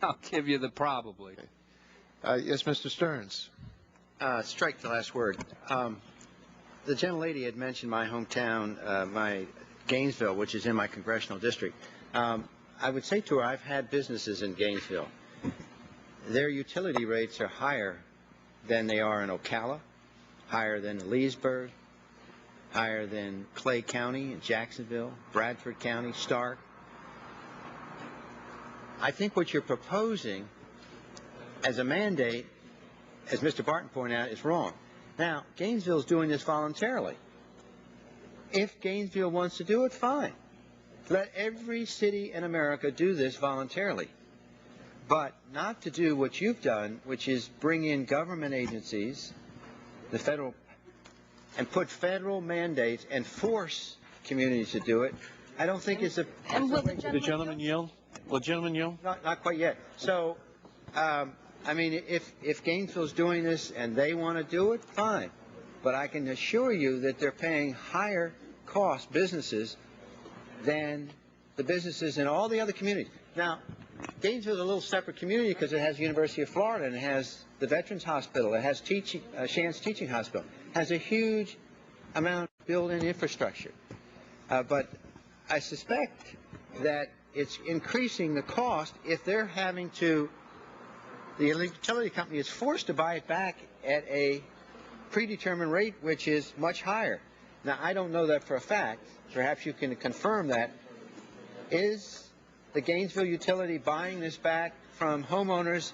I'll give you the probably. Yes, Mr. Stearns. Strike the last word. The gentlelady had mentioned my hometown, my Gainesville, which is in my congressional district. I would say to her, I've had businesses in Gainesville. Their utility rates are higher than they are in Ocala, higher than Leesburg, higher than Clay County in Jacksonville, Bradford County, Stark. I think what you're proposing as a mandate, as Mr. Barton pointed out, is wrong. Now, Gainesville is doing this voluntarily. If Gainesville wants to do it, fine. Let every city in America do this voluntarily. But not to do what you've done, which is bring in government agencies, the federal, and put federal mandates and force communities to do it. I don't think it's a... And will The gentleman yield? Will the gentleman yield? Not quite yet. So, I mean, if Gainesville's doing this and they want to do it, fine. But I can assure you that they're paying higher cost businesses than the businesses in all the other communities. Now, Gainesville is a little separate community because it has University of Florida and it has the Veterans Hospital, it has Shands Teaching Hospital, it has a huge amount of built-in infrastructure. But I suspect that it's increasing the cost if they're having to, the utility company is forced to buy it back at a predetermined rate which is much higher. Now, I don't know that for a fact. Perhaps you can confirm that. Is the Gainesville utility buying this back from homeowners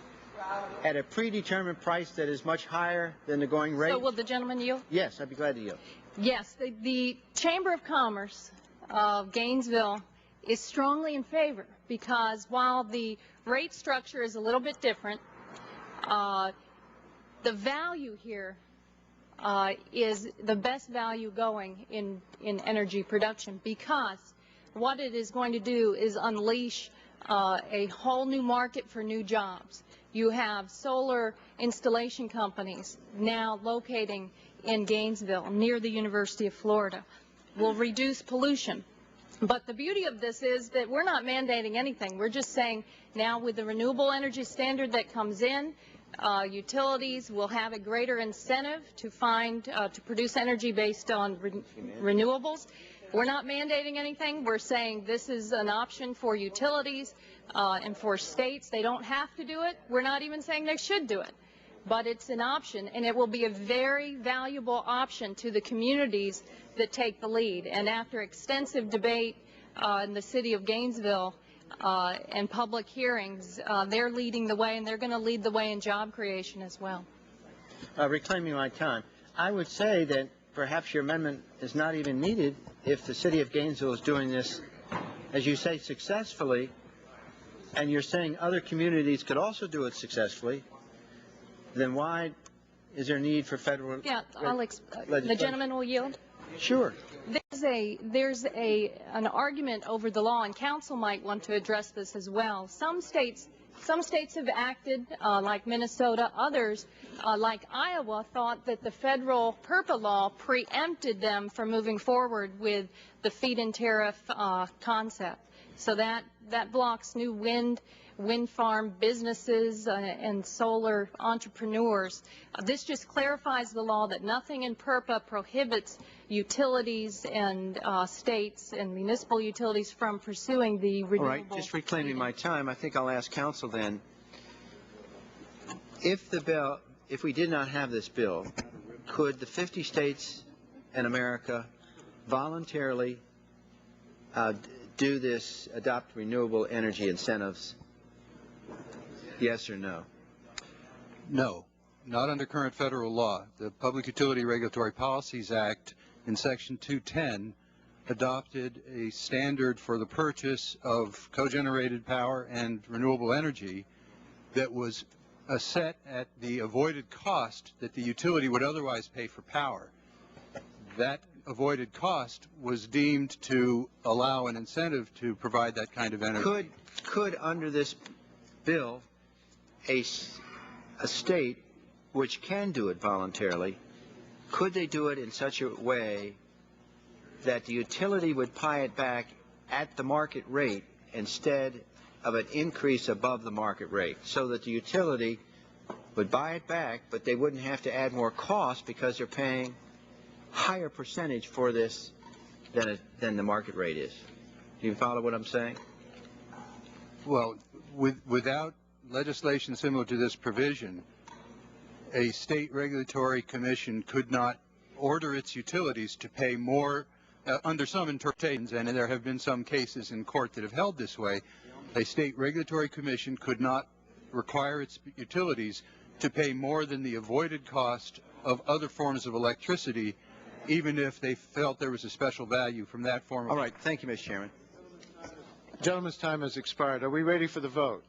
at a predetermined price that is much higher than the going rate? So will the gentleman yield? Yes, I'd be glad to yield. Yes, the Chamber of Commerce of Gainesville is strongly in favor because while the rate structure is a little bit different, the value here is the best value going in energy production, because what it is going to do is unleash a whole new market for new jobs. You have solar installation companies now locating in Gainesville near the University of Florida. Will reduce pollution. But the beauty of this is that we're not mandating anything. We're just saying now with the renewable energy standard that comes in, utilities will have a greater incentive to to produce energy based on renewables. We're not mandating anything. We're saying this is an option for utilities and for states. They don't have to do it. We're not even saying they should do it. But it's an option, and it will be a very valuable option to the communities that take the lead. And after extensive debate in the city of Gainesville and public hearings, they're leading the way, and they're going to lead the way in job creation as well. Reclaiming my time, I would say that perhaps your amendment is not even needed if the city of Gainesville is doing this, as you say, successfully, and you're saying other communities could also do it successfully. Then why is there need for federal? Yeah, the gentleman will yield. Sure. There's an argument over the law, and council might want to address this as well. Some states have acted like Minnesota. Others, like Iowa, thought that the federal PURPA law preempted them from moving forward with the feed-in tariff concept. So that blocks new wind farm businesses and solar entrepreneurs. This just clarifies the law that nothing in PURPA prohibits utilities and states and municipal utilities from pursuing the renewable. All right, just reclaiming my time, I think I'll ask council then, if we did not have this bill, could the 50 states in America voluntarily do this, adopt renewable energy incentives? Yes or no? No, not under current federal law. The Public Utility Regulatory Policies Act in Section 210 adopted a standard for the purchase of cogenerated power and renewable energy that was set at the avoided cost that the utility would otherwise pay for power. That avoided cost was deemed to allow an incentive to provide that kind of energy. Could under this bill, a state which can do it voluntarily, could they do it in such a way that the utility would buy it back at the market rate instead of an increase above the market rate, so that the utility would buy it back, but they wouldn't have to add more cost because they're paying higher percentage for this than the market rate is. Do you follow what I'm saying? Well, without legislation similar to this provision, a state regulatory commission could not order its utilities to pay more under some interpretations, and there have been some cases in court that have held this way. A state regulatory commission could not require its utilities to pay more than the avoided cost of other forms of electricity, even if they felt there was a special value from that form of. All right. Thank you, Mr. Chairman. Gentleman's time has expired. Are we ready for the vote?